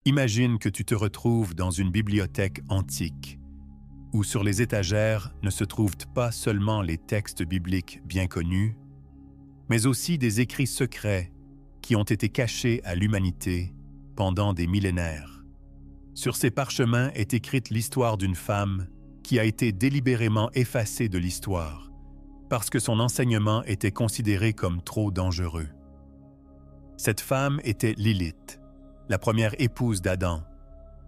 Imagine que tu te retrouves dans une bibliothèque antique, où sur les étagères ne se trouvent pas seulement les textes bibliques bien connus, mais aussi des écrits secrets qui ont été cachés à l'humanité pendant des millénaires. Sur ces parchemins est écrite l'histoire d'une femme qui a été délibérément effacée de l'histoire parce que son enseignement était considéré comme trop dangereux. Cette femme était Lilith, la première épouse d'Adam,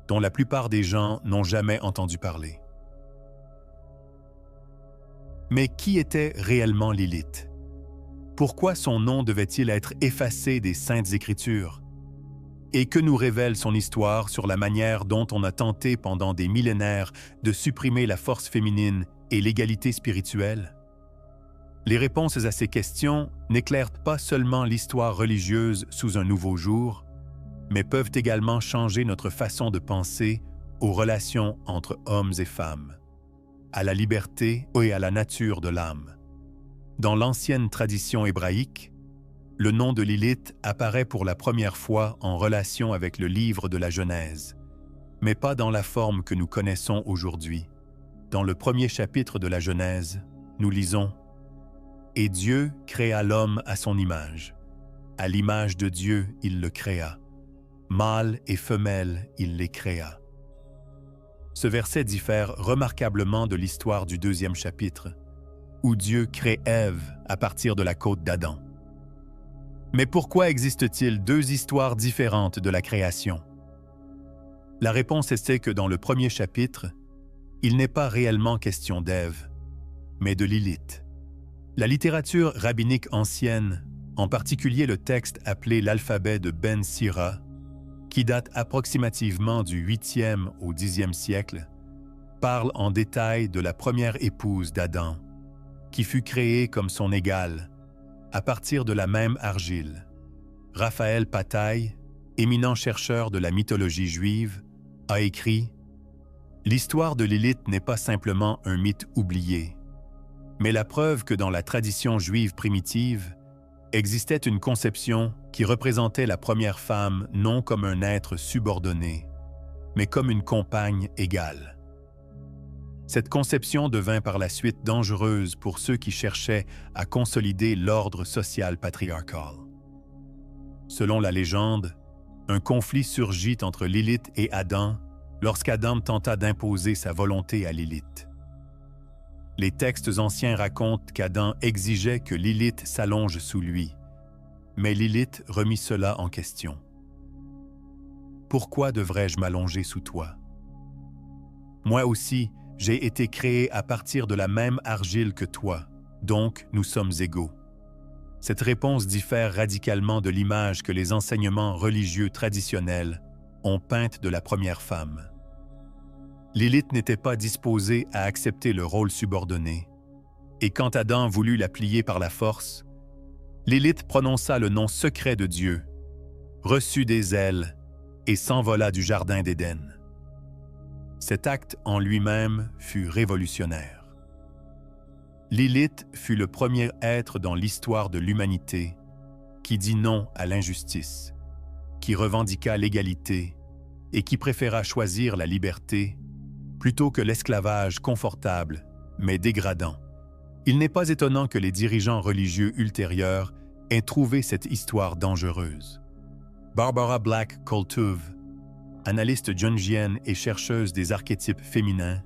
dont la plupart des gens n'ont jamais entendu parler. Mais qui était réellement Lilith? Pourquoi son nom devait-il être effacé des Saintes Écritures? Et que nous révèle son histoire sur la manière dont on a tenté pendant des millénaires de supprimer la force féminine et l'égalité spirituelle? Les réponses à ces questions n'éclairent pas seulement l'histoire religieuse sous un nouveau jour, mais peuvent également changer notre façon de penser aux relations entre hommes et femmes, à la liberté et à la nature de l'âme. Dans l'ancienne tradition hébraïque, le nom de Lilith apparaît pour la première fois en relation avec le livre de la Genèse, mais pas dans la forme que nous connaissons aujourd'hui. Dans le premier chapitre de la Genèse, nous lisons « Et Dieu créa l'homme à son image. À l'image de Dieu, il le créa. Mâle et femelle, il les créa. » Ce verset diffère remarquablement de l'histoire du deuxième chapitre, où Dieu crée Ève à partir de la côte d'Adam. Mais pourquoi existe-t-il deux histoires différentes de la création? La réponse est que dans le premier chapitre, il n'est pas réellement question d'Ève, mais de Lilith. La littérature rabbinique ancienne, en particulier le texte appelé l'alphabet de Ben Sira, qui date approximativement du 8e au 10e siècle, parle en détail de la première épouse d'Adam, qui fut créée comme son égale, à partir de la même argile. Raphaël Pattaï, éminent chercheur de la mythologie juive, a écrit « L'histoire de Lilith n'est pas simplement un mythe oublié, mais la preuve que dans la tradition juive primitive, existait une conception qui représentait la première femme non comme un être subordonné, mais comme une compagne égale. Cette conception devint par la suite dangereuse pour ceux qui cherchaient à consolider l'ordre social patriarcal. Selon la légende, un conflit surgit entre Lilith et Adam lorsqu'Adam tenta d'imposer sa volonté à Lilith. Les textes anciens racontent qu'Adam exigeait que Lilith s'allonge sous lui, mais Lilith remit cela en question. « Pourquoi devrais-je m'allonger sous toi? Moi aussi, j'ai été créé à partir de la même argile que toi, donc nous sommes égaux. » Cette réponse diffère radicalement de l'image que les enseignements religieux traditionnels ont peinte de la première femme. Lilith n'était pas disposée à accepter le rôle subordonné, et quand Adam voulut la plier par la force, Lilith prononça le nom secret de Dieu, reçut des ailes et s'envola du jardin d'Éden. Cet acte en lui-même fut révolutionnaire. Lilith fut le premier être dans l'histoire de l'humanité qui dit non à l'injustice, qui revendiqua l'égalité et qui préféra choisir la liberté plutôt que l'esclavage confortable mais dégradant. Il n'est pas étonnant que les dirigeants religieux ultérieurs aient trouvé cette histoire dangereuse. Barbara Black Koltuve, analyste jungienne et chercheuse des archétypes féminins,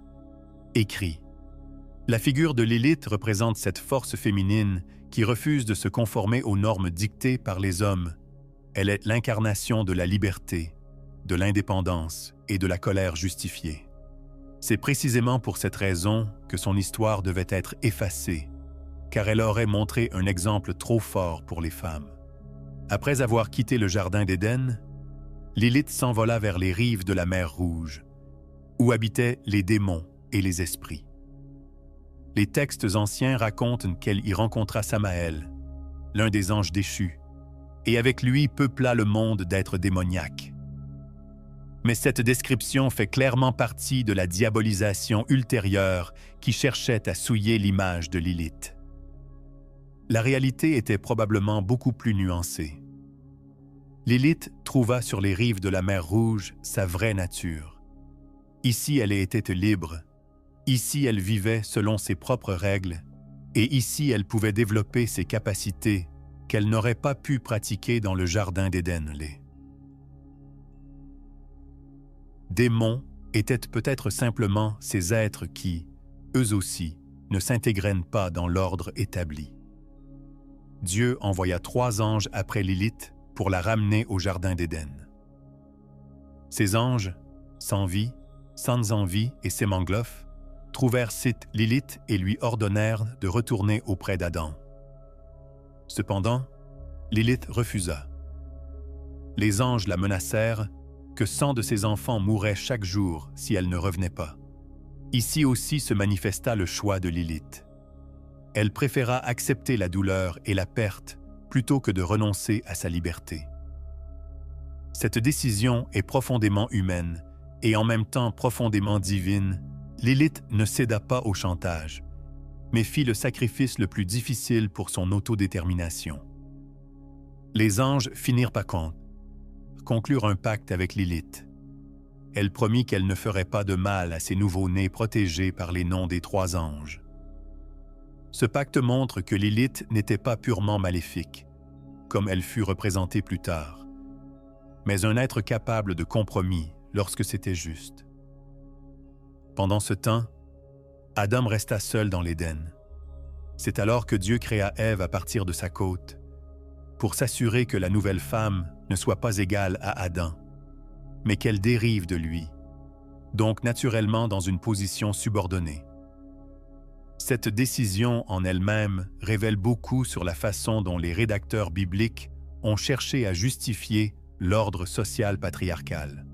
écrit « La figure de Lilith représente cette force féminine qui refuse de se conformer aux normes dictées par les hommes. Elle est l'incarnation de la liberté, de l'indépendance et de la colère justifiée. C'est précisément pour cette raison que son histoire devait être effacée, car elle aurait montré un exemple trop fort pour les femmes. Après avoir quitté le jardin d'Éden, Lilith s'envola vers les rives de la mer Rouge, où habitaient les démons et les esprits. Les textes anciens racontent qu'elle y rencontra Samaël, l'un des anges déchus, et avec lui peupla le monde d'êtres démoniaques. Mais cette description fait clairement partie de la diabolisation ultérieure qui cherchait à souiller l'image de Lilith. La réalité était probablement beaucoup plus nuancée. Lilith trouva sur les rives de la mer Rouge sa vraie nature. Ici, elle était libre. Ici, elle vivait selon ses propres règles. Et ici, elle pouvait développer ses capacités qu'elle n'aurait pas pu pratiquer dans le jardin d'Éden. Les démons étaient peut-être simplement ces êtres qui, eux aussi, ne s'intégrèrent pas dans l'ordre établi. Dieu envoya 3 anges après Lilith pour la ramener au jardin d'Éden. Ces anges, sans vie, sans envie et Sémanglof, trouvèrent Sith Lilith et lui ordonnèrent de retourner auprès d'Adam. Cependant, Lilith refusa. Les anges la menacèrent que 100 de ses enfants mourraient chaque jour si elle ne revenait pas. Ici aussi se manifesta le choix de Lilith. Elle préféra accepter la douleur et la perte plutôt que de renoncer à sa liberté. Cette décision est profondément humaine et en même temps profondément divine. Lilith ne céda pas au chantage, mais fit le sacrifice le plus difficile pour son autodétermination. Les anges finirent par conclure un pacte avec Lilith. Elle promit qu'elle ne ferait pas de mal à ses nouveaux-nés protégés par les noms des 3 anges. Ce pacte montre que Lilith n'était pas purement maléfique, comme elle fut représentée plus tard, mais un être capable de compromis lorsque c'était juste. Pendant ce temps, Adam resta seul dans l'Éden. C'est alors que Dieu créa Ève à partir de sa côte, pour s'assurer que la nouvelle femme ne soit pas égale à Adam, mais qu'elle dérive de lui, donc naturellement dans une position subordonnée. Cette décision en elle-même révèle beaucoup sur la façon dont les rédacteurs bibliques ont cherché à justifier l'ordre social patriarcal.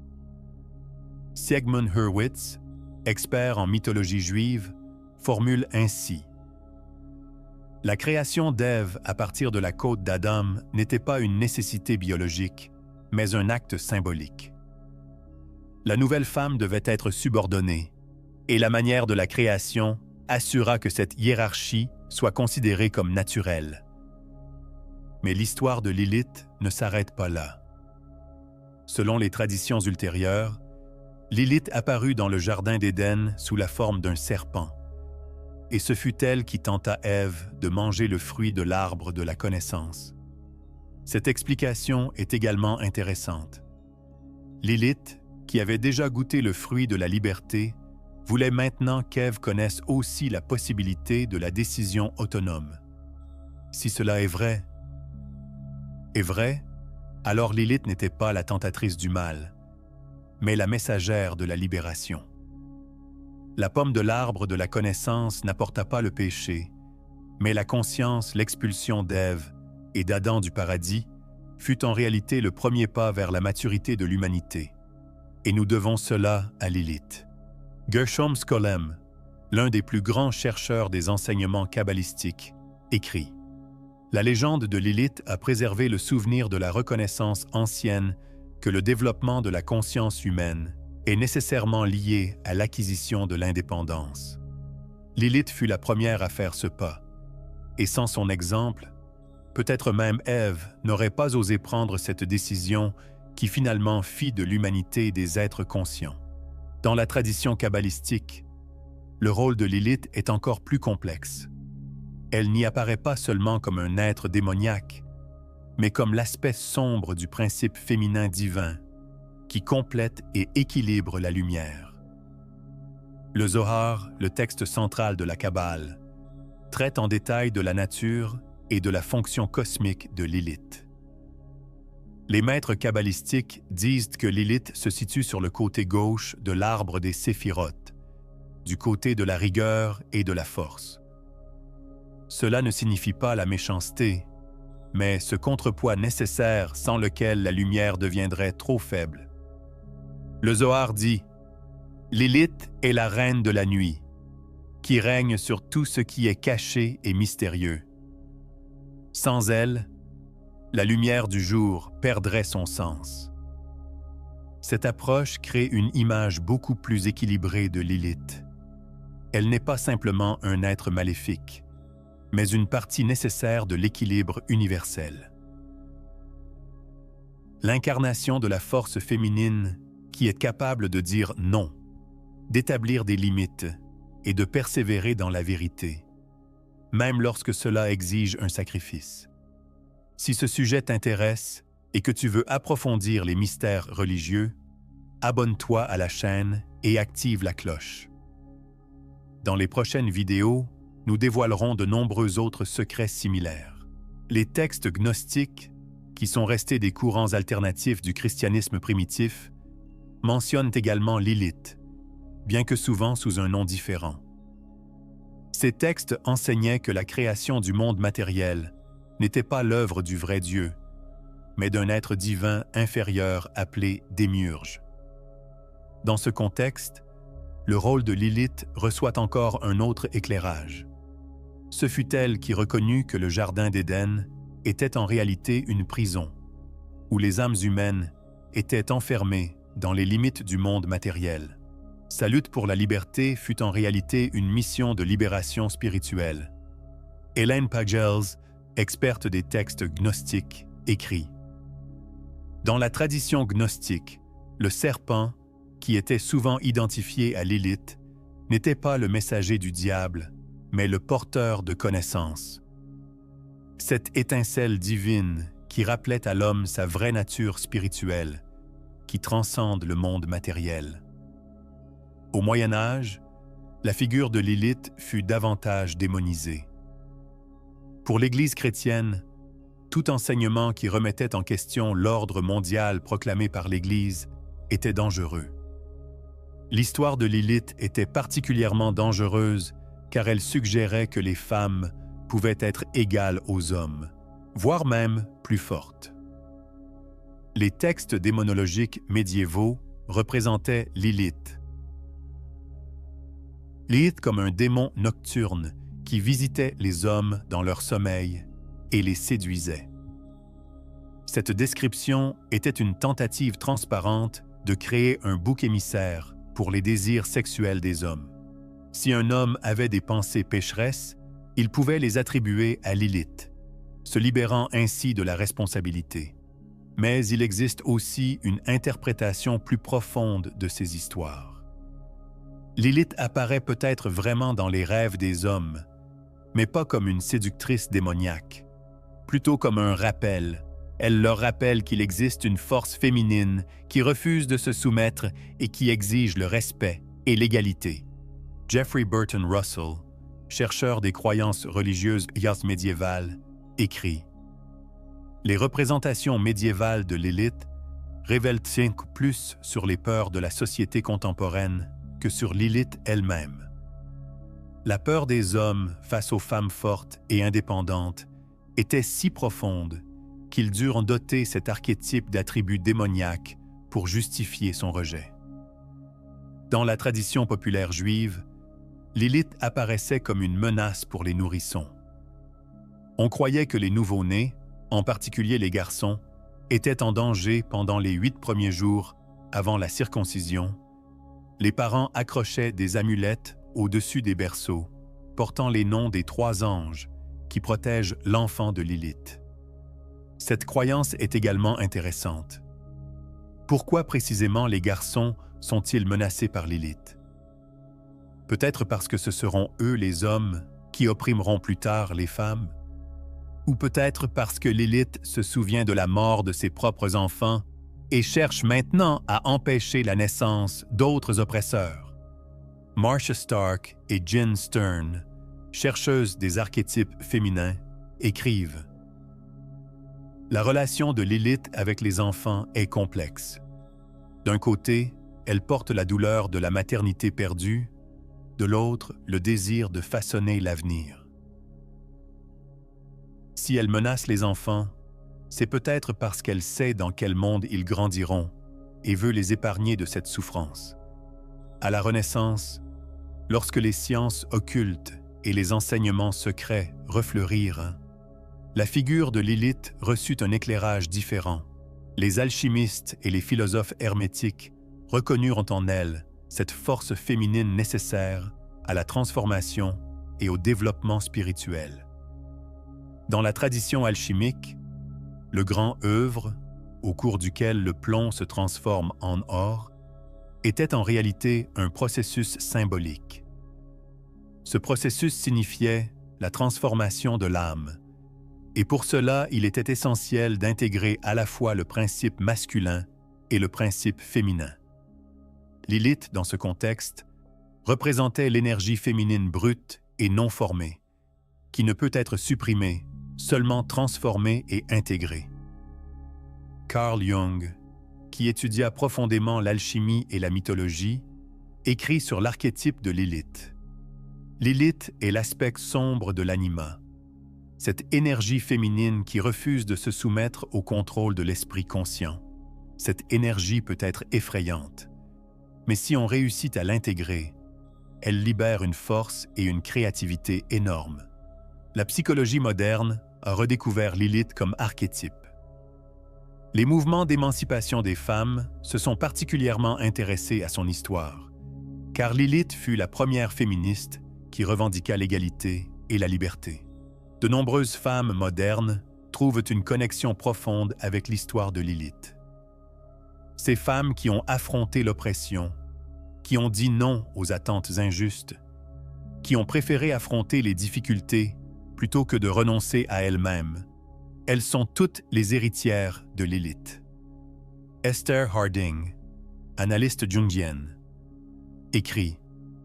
Sigmund Hurwitz, expert en mythologie juive, formule ainsi: la création d'Ève à partir de la côte d'Adam n'était pas une nécessité biologique, mais un acte symbolique. La nouvelle femme devait être subordonnée, et la manière de la création assura que cette hiérarchie soit considérée comme naturelle. Mais l'histoire de Lilith ne s'arrête pas là. Selon les traditions ultérieures, Lilith apparut dans le jardin d'Éden sous la forme d'un serpent, et ce fut elle qui tenta Ève de manger le fruit de l'arbre de la connaissance. Cette explication est également intéressante. Lilith, qui avait déjà goûté le fruit de la liberté, voulait maintenant qu'Ève connaisse aussi la possibilité de la décision autonome. Si cela est vrai, alors Lilith n'était pas la tentatrice du mal, mais la messagère de la libération. La pomme de l'arbre de la connaissance n'apporta pas le péché, mais la conscience, l'expulsion d'Ève et d'Adam du paradis fut en réalité le premier pas vers la maturité de l'humanité. Et nous devons cela à Lilith. Gershom Scholem, l'un des plus grands chercheurs des enseignements kabbalistiques, écrit: la légende de Lilith a préservé le souvenir de la reconnaissance ancienne que le développement de la conscience humaine est nécessairement lié à l'acquisition de l'indépendance. Lilith fut la première à faire ce pas, et sans son exemple, peut-être même Ève n'aurait pas osé prendre cette décision qui finalement fit de l'humanité des êtres conscients. Dans la tradition kabbalistique, le rôle de Lilith est encore plus complexe. Elle n'y apparaît pas seulement comme un être démoniaque, mais comme l'aspect sombre du principe féminin divin qui complète et équilibre la lumière. Le Zohar, le texte central de la Kabbale, traite en détail de la nature et de la fonction cosmique de Lilith. Les maîtres kabbalistiques disent que Lilith se situe sur le côté gauche de l'arbre des séphirotes, du côté de la rigueur et de la force. Cela ne signifie pas la méchanceté, mais ce contrepoids nécessaire sans lequel la lumière deviendrait trop faible. Le Zohar dit: Lilith est la reine de la nuit, qui règne sur tout ce qui est caché et mystérieux. Sans elle, la lumière du jour perdrait son sens. Cette approche crée une image beaucoup plus équilibrée de Lilith. Elle n'est pas simplement un être maléfique, mais une partie nécessaire de l'équilibre universel. l'incarnation de la force féminine qui est capable de dire non, d'établir des limites et de persévérer dans la vérité, même lorsque cela exige un sacrifice. Si ce sujet t'intéresse et que tu veux approfondir les mystères religieux, abonne-toi à la chaîne et active la cloche. Dans les prochaines vidéos, nous dévoilerons de nombreux autres secrets similaires. Les textes gnostiques, qui sont restés des courants alternatifs du christianisme primitif, mentionnent également Lilith, bien que souvent sous un nom différent. Ces textes enseignaient que la création du monde matériel n'était pas l'œuvre du vrai Dieu, mais d'un être divin inférieur appelé Démiurge. Dans ce contexte, le rôle de Lilith reçoit encore un autre éclairage. Ce fut elle qui reconnut que le Jardin d'Éden était en réalité une prison, où les âmes humaines étaient enfermées dans les limites du monde matériel. Sa lutte pour la liberté fut en réalité une mission de libération spirituelle. Elaine Pagels, experte des textes gnostiques, écrit « Dans la tradition gnostique, le serpent, qui était souvent identifié à Lilith, n'était pas le messager du diable, mais le porteur de connaissances. Cette étincelle divine qui rappelait à l'homme sa vraie nature spirituelle, qui transcende le monde matériel. Au Moyen Âge, la figure de Lilith fut davantage démonisée. Pour l'Église chrétienne, tout enseignement qui remettait en question l'ordre mondial proclamé par l'Église était dangereux. L'histoire de Lilith était particulièrement dangereuse car elle suggérait que les femmes pouvaient être égales aux hommes, voire même plus fortes. Les textes démonologiques médiévaux représentaient Lilith. Lilith comme un démon nocturne qui visitait les hommes dans leur sommeil et les séduisait. Cette description était une tentative transparente de créer un bouc émissaire pour les désirs sexuels des hommes. Si un homme avait des pensées pécheresses, il pouvait les attribuer à Lilith, se libérant ainsi de la responsabilité. Mais il existe aussi une interprétation plus profonde de ces histoires. Lilith apparaît peut-être vraiment dans les rêves des hommes, mais pas comme une séductrice démoniaque, plutôt comme un rappel. Elle leur rappelle qu'il existe une force féminine qui refuse de se soumettre et qui exige le respect et l'égalité. Jeffrey Burton Russell, chercheur des croyances religieuses médiévales, écrit « Les représentations médiévales de Lilith révèlent plus sur les peurs de la société contemporaine que sur Lilith elle-même. La peur des hommes face aux femmes fortes et indépendantes était si profonde qu'ils durent doter cet archétype d'attributs démoniaques pour justifier son rejet. Dans la tradition populaire juive, Lilith apparaissait comme une menace pour les nourrissons. On croyait que les nouveau-nés, en particulier les garçons, étaient en danger pendant les 8 premiers jours avant la circoncision. Les parents accrochaient des amulettes au-dessus des berceaux, portant les noms des 3 anges qui protègent l'enfant de Lilith. Cette croyance est également intéressante. Pourquoi précisément les garçons sont-ils menacés par Lilith? Peut-être parce que ce seront eux les hommes qui opprimeront plus tard les femmes? Ou peut-être parce que Lilith se souvient de la mort de ses propres enfants et cherche maintenant à empêcher la naissance d'autres oppresseurs? Marcia Stark et Jen Stern, chercheuses des archétypes féminins, écrivent « La relation de Lilith avec les enfants est complexe. D'un côté, elle porte la douleur de la maternité perdue, de l'autre, le désir de façonner l'avenir. Si elle menace les enfants, c'est peut-être parce qu'elle sait dans quel monde ils grandiront et veut les épargner de cette souffrance. À la Renaissance, lorsque les sciences occultes et les enseignements secrets refleurirent, la figure de Lilith reçut un éclairage différent. Les alchimistes et les philosophes hermétiques reconnurent en elle cette force féminine nécessaire à la transformation et au développement spirituel. Dans la tradition alchimique, le grand œuvre, au cours duquel le plomb se transforme en or, était en réalité un processus symbolique. Ce processus signifiait la transformation de l'âme, et pour cela, il était essentiel d'intégrer à la fois le principe masculin et le principe féminin. Lilith, dans ce contexte, représentait l'énergie féminine brute et non formée, qui ne peut être supprimée, seulement transformée et intégrée. Carl Jung, qui étudia profondément l'alchimie et la mythologie, écrit sur l'archétype de Lilith. Lilith est l'aspect sombre de l'anima, cette énergie féminine qui refuse de se soumettre au contrôle de l'esprit conscient. Cette énergie peut être effrayante, mais si on réussit à l'intégrer, elle libère une force et une créativité énormes. La psychologie moderne a redécouvert Lilith comme archétype. Les mouvements d'émancipation des femmes se sont particulièrement intéressés à son histoire, car Lilith fut la première féministe qui revendiqua l'égalité et la liberté. De nombreuses femmes modernes trouvent une connexion profonde avec l'histoire de Lilith. Ces femmes qui ont affronté l'oppression, qui ont dit non aux attentes injustes, qui ont préféré affronter les difficultés plutôt que de renoncer à elles-mêmes, elles sont toutes les héritières de Lilith. Esther Harding, analyste jungienne, écrit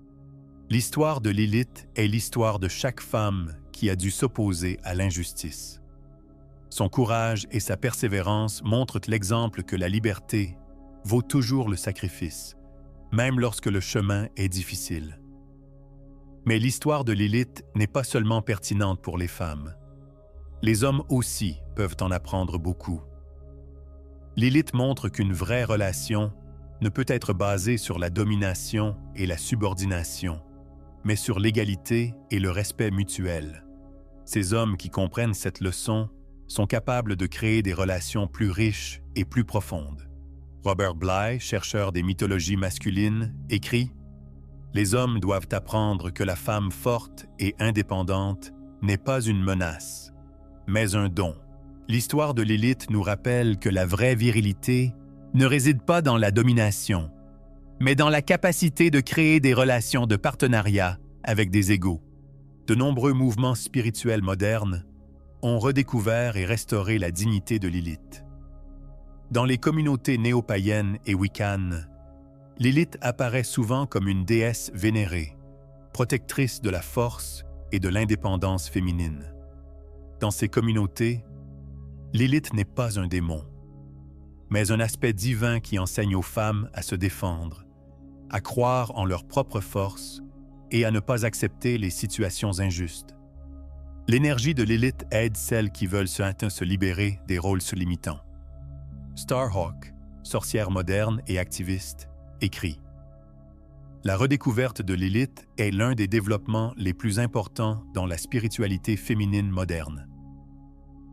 « L'histoire de Lilith est l'histoire de chaque femme qui a dû s'opposer à l'injustice. Son courage et sa persévérance montrent l'exemple que la liberté vaut toujours le sacrifice, même lorsque le chemin est difficile. Mais l'histoire de Lilith n'est pas seulement pertinente pour les femmes. Les hommes aussi peuvent en apprendre beaucoup. Lilith montre qu'une vraie relation ne peut être basée sur la domination et la subordination, mais sur l'égalité et le respect mutuel. Ces hommes qui comprennent cette leçon sont capables de créer des relations plus riches et plus profondes. Robert Bly, chercheur des mythologies masculines, écrit « Les hommes doivent apprendre que la femme forte et indépendante n'est pas une menace, mais un don. L'histoire de Lilith nous rappelle que la vraie virilité ne réside pas dans la domination, mais dans la capacité de créer des relations de partenariat avec des égaux. » De nombreux mouvements spirituels modernes ont redécouvert et restauré la dignité de Lilith. Dans les communautés néo-païennes et wiccanes, Lilith apparaît souvent comme une déesse vénérée, protectrice de la force et de l'indépendance féminine. Dans ces communautés, Lilith n'est pas un démon, mais un aspect divin qui enseigne aux femmes à se défendre, à croire en leur propre force et à ne pas accepter les situations injustes. L'énergie de Lilith aide celles qui veulent se libérer des rôles se limitant. Starhawk, sorcière moderne et activiste, écrit « La redécouverte de Lilith est l'un des développements les plus importants dans la spiritualité féminine moderne.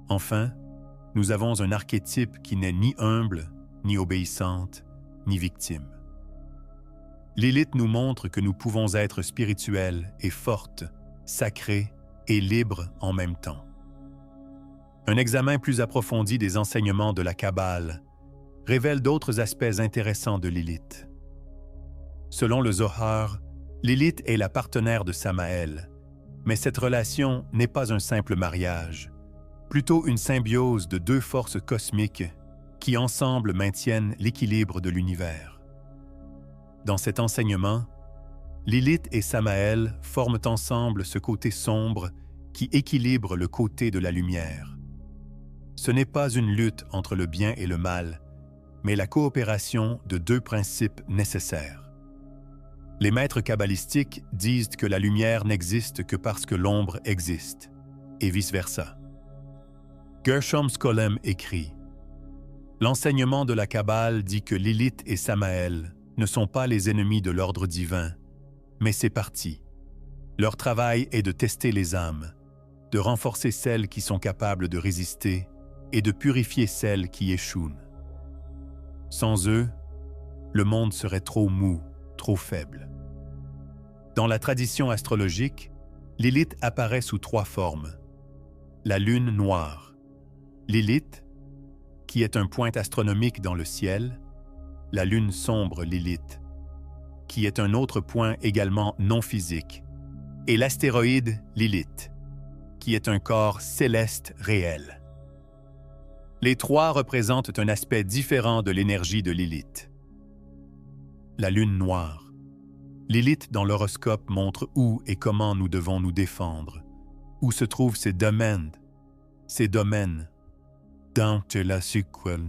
Enfin, nous avons un archétype qui n'est ni humble, ni obéissante, ni victime. Lilith nous montre que nous pouvons être spirituelles et fortes, sacrées et libres en même temps. Un examen plus approfondi des enseignements de la Kabbale révèle d'autres aspects intéressants de Lilith. Selon le Zohar, Lilith est la partenaire de Samaël, mais cette relation n'est pas un simple mariage, plutôt une symbiose de deux forces cosmiques qui ensemble maintiennent l'équilibre de l'univers. Dans cet enseignement, Lilith et Samaël forment ensemble ce côté sombre qui équilibre le côté de la lumière. Ce n'est pas une lutte entre le bien et le mal, mais la coopération de deux principes nécessaires. Les maîtres kabbalistiques disent que la lumière n'existe que parce que l'ombre existe, et vice-versa. Gershom Scholem écrit « L'enseignement de la Kabbale dit que Lilith et Samaël ne sont pas les ennemis de l'ordre divin, mais ses parties. Leur travail est de tester les âmes, de renforcer celles qui sont capables de résister et de purifier celles qui échouent. Sans eux, le monde serait trop mou, trop faible. » Dans la tradition astrologique, Lilith apparaît sous trois formes. La lune noire, Lilith, qui est un point astronomique dans le ciel, la lune sombre Lilith, qui est un autre point également non physique, et l'astéroïde Lilith, qui est un corps céleste réel. Les trois représentent un aspect différent de l'énergie de Lilith. La lune noire. Lilith dans l'horoscope montre où et comment nous devons nous défendre, où se trouvent ces domaines. Dans la sequel,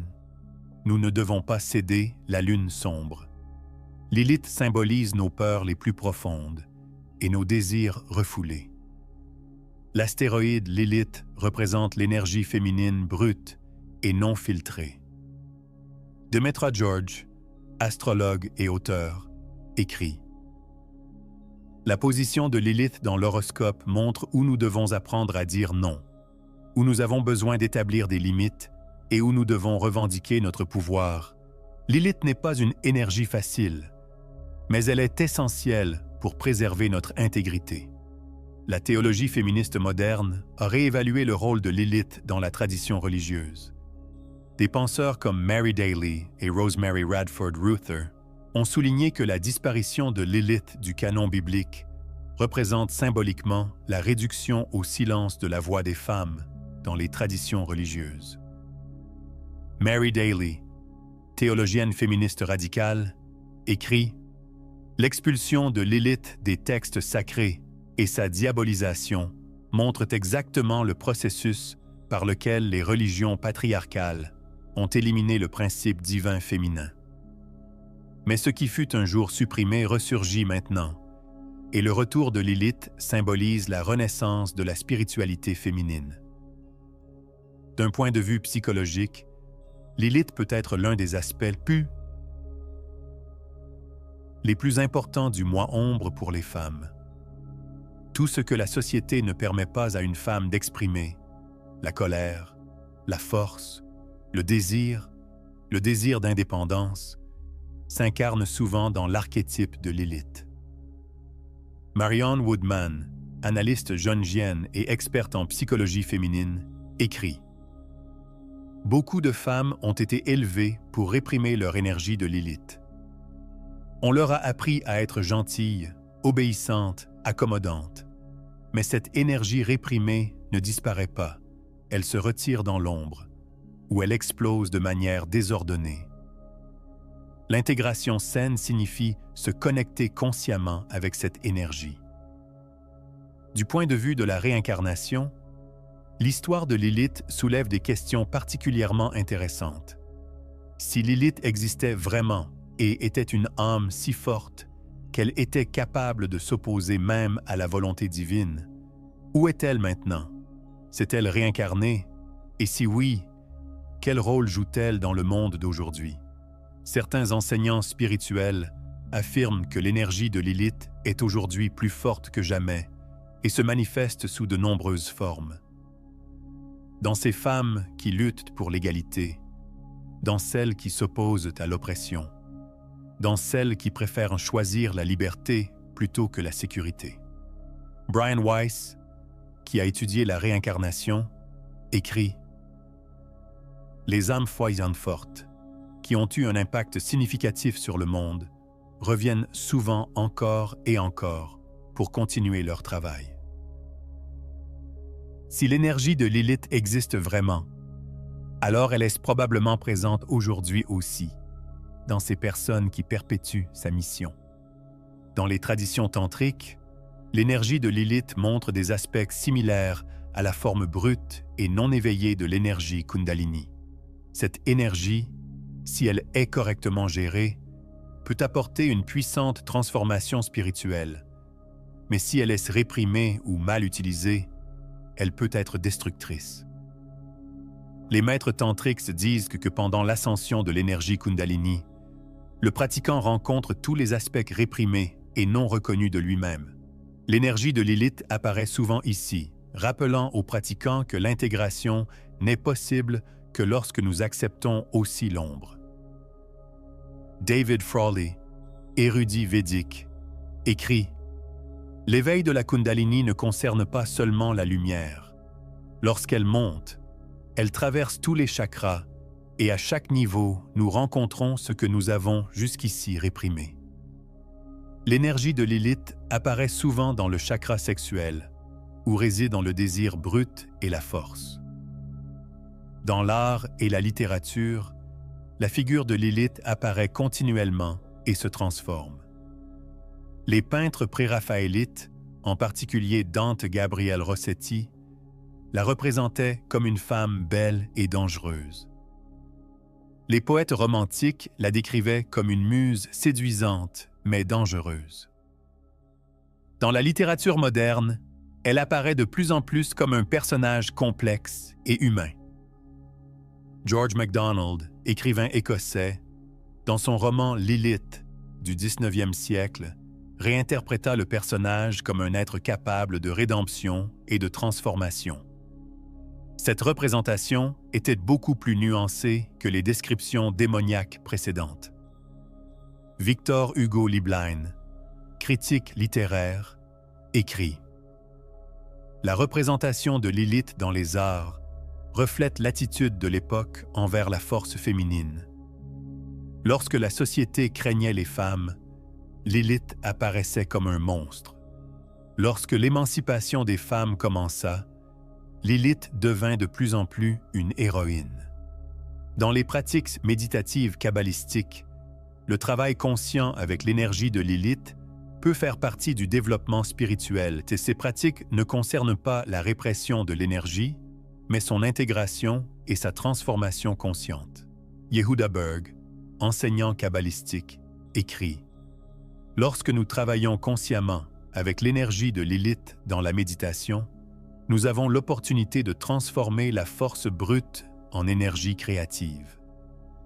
nous ne devons pas céder la lune sombre. Lilith symbolise nos peurs les plus profondes et nos désirs refoulés. L'astéroïde Lilith représente l'énergie féminine brute et non filtrée. Demetra George, astrologue et auteur, écrit « La position de Lilith dans l'horoscope montre où nous devons apprendre à dire non, où nous avons besoin d'établir des limites et où nous devons revendiquer notre pouvoir. Lilith n'est pas une énergie facile, mais elle est essentielle pour préserver notre intégrité. La théologie féministe moderne a réévalué le rôle de Lilith dans la tradition religieuse. Des penseurs comme Mary Daly et Rosemary Radford Ruether ont souligné que la disparition de Lilith du canon biblique représente symboliquement la réduction au silence de la voix des femmes dans les traditions religieuses. Mary Daly, théologienne féministe radicale, écrit « L'expulsion de Lilith des textes sacrés et sa diabolisation montrent exactement le processus par lequel les religions patriarcales ont éliminé le principe divin féminin. Mais ce qui fut un jour supprimé ressurgit maintenant, et le retour de Lilith symbolise la renaissance de la spiritualité féminine. D'un point de vue psychologique, Lilith peut être l'un des aspects les plus importants du moi ombre pour les femmes. Tout ce que la société ne permet pas à une femme d'exprimer, la colère, la force, le désir d'indépendance, s'incarne souvent dans l'archétype de Lilith. Marianne Woodman, analyste jungienne et experte en psychologie féminine, écrit « Beaucoup de femmes ont été élevées pour réprimer leur énergie de Lilith. On leur a appris à être gentilles, obéissantes, accommodantes. Mais cette énergie réprimée ne disparaît pas, elle se retire dans l'ombre, où elle explose de manière désordonnée. L'intégration saine signifie se connecter consciemment avec cette énergie. Du point de vue de la réincarnation, l'histoire de Lilith soulève des questions particulièrement intéressantes. Si Lilith existait vraiment et était une âme si forte qu'elle était capable de s'opposer même à la volonté divine, où est-elle maintenant? S'est-elle réincarnée? Et si oui, quel rôle joue-t-elle dans le monde d'aujourd'hui? Certains enseignants spirituels affirment que l'énergie de Lilith est aujourd'hui plus forte que jamais et se manifeste sous de nombreuses formes. Dans ces femmes qui luttent pour l'égalité, dans celles qui s'opposent à l'oppression, dans celles qui préfèrent choisir la liberté plutôt que la sécurité. Brian Weiss, qui a étudié la réincarnation, écrit « Les âmes foisonnantes fortes, qui ont eu un impact significatif sur le monde, reviennent souvent encore et encore pour continuer leur travail. » Si l'énergie de Lilith existe vraiment, alors elle est probablement présente aujourd'hui aussi, dans ces personnes qui perpétuent sa mission. Dans les traditions tantriques, l'énergie de Lilith montre des aspects similaires à la forme brute et non éveillée de l'énergie Kundalini. Cette énergie, si elle est correctement gérée, peut apporter une puissante transformation spirituelle, mais si elle est réprimée ou mal utilisée, elle peut être destructrice. Les maîtres tantriques disent que pendant l'ascension de l'énergie Kundalini, le pratiquant rencontre tous les aspects réprimés et non reconnus de lui-même. L'énergie de Lilith apparaît souvent ici, rappelant aux pratiquants que l'intégration n'est possible que lorsque nous acceptons aussi l'ombre. David Frawley, érudit védique, écrit « L'éveil de la Kundalini ne concerne pas seulement la lumière. Lorsqu'elle monte, elle traverse tous les chakras Et à chaque niveau, nous rencontrons ce que nous avons jusqu'ici réprimé. L'énergie de Lilith apparaît souvent dans le chakra sexuel, où résident le désir brut et la force. Dans l'art et la littérature, la figure de Lilith apparaît continuellement et se transforme. Les peintres préraphaélites, en particulier Dante Gabriel Rossetti, la représentaient comme une femme belle et dangereuse. Les poètes romantiques la décrivaient comme une muse séduisante mais dangereuse. Dans la littérature moderne, elle apparaît de plus en plus comme un personnage complexe et humain. George MacDonald, écrivain écossais, dans son roman Lilith du 19e siècle, réinterpréta le personnage comme un être capable de rédemption et de transformation. Cette représentation était beaucoup plus nuancée que les descriptions démoniaques précédentes. Victor Hugo Lieblein, critique littéraire, écrit « La représentation de Lilith dans les arts reflète l'attitude de l'époque envers la force féminine. Lorsque la société craignait les femmes, Lilith apparaissait comme un monstre. Lorsque l'émancipation des femmes commença, Lilith devint de plus en plus une héroïne. Dans les pratiques méditatives kabbalistiques, le travail conscient avec l'énergie de Lilith peut faire partie du développement spirituel, et ces pratiques ne concernent pas la répression de l'énergie, mais son intégration et sa transformation consciente. Yehuda Berg, enseignant kabbalistique, écrit « Lorsque nous travaillons consciemment avec l'énergie de Lilith dans la méditation, nous avons l'opportunité de transformer la force brute en énergie créative.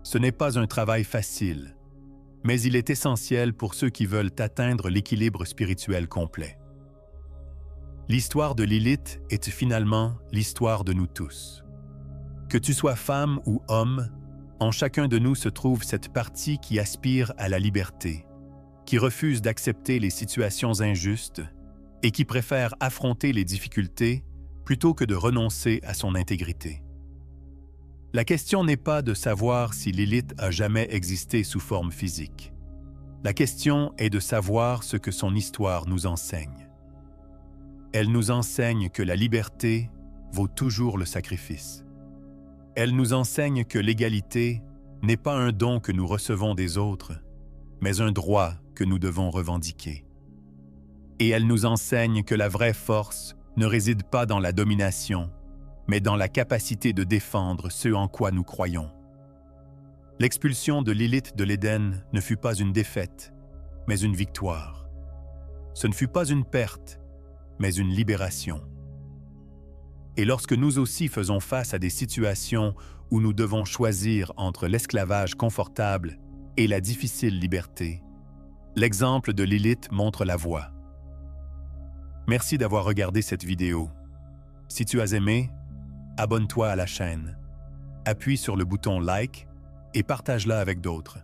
Ce n'est pas un travail facile, mais il est essentiel pour ceux qui veulent atteindre l'équilibre spirituel complet. L'histoire de Lilith est finalement l'histoire de nous tous. Que tu sois femme ou homme, en chacun de nous se trouve cette partie qui aspire à la liberté, qui refuse d'accepter les situations injustes et qui préfère affronter les difficultés plutôt que de renoncer à son intégrité. La question n'est pas de savoir si Lilith a jamais existé sous forme physique. La question est de savoir ce que son histoire nous enseigne. Elle nous enseigne que la liberté vaut toujours le sacrifice. Elle nous enseigne que l'égalité n'est pas un don que nous recevons des autres, mais un droit que nous devons revendiquer. Et elle nous enseigne que la vraie force ne réside pas dans la domination, mais dans la capacité de défendre ce en quoi nous croyons. L'expulsion de Lilith de l'Éden ne fut pas une défaite, mais une victoire. Ce ne fut pas une perte, mais une libération. Et lorsque nous aussi faisons face à des situations où nous devons choisir entre l'esclavage confortable et la difficile liberté, l'exemple de Lilith montre la voie. Merci d'avoir regardé cette vidéo. Si tu as aimé, abonne-toi à la chaîne, appuie sur le bouton like et partage-la avec d'autres.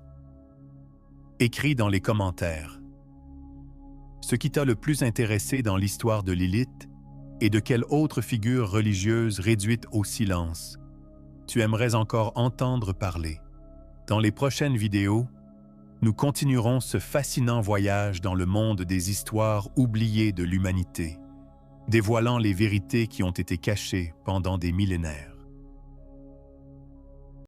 Écris dans les commentaires ce qui t'a le plus intéressé dans l'histoire de Lilith et de quelle autre figure religieuse réduite au silence tu aimerais encore entendre parler. Dans les prochaines vidéos, nous continuerons ce fascinant voyage dans le monde des histoires oubliées de l'humanité, dévoilant les vérités qui ont été cachées pendant des millénaires.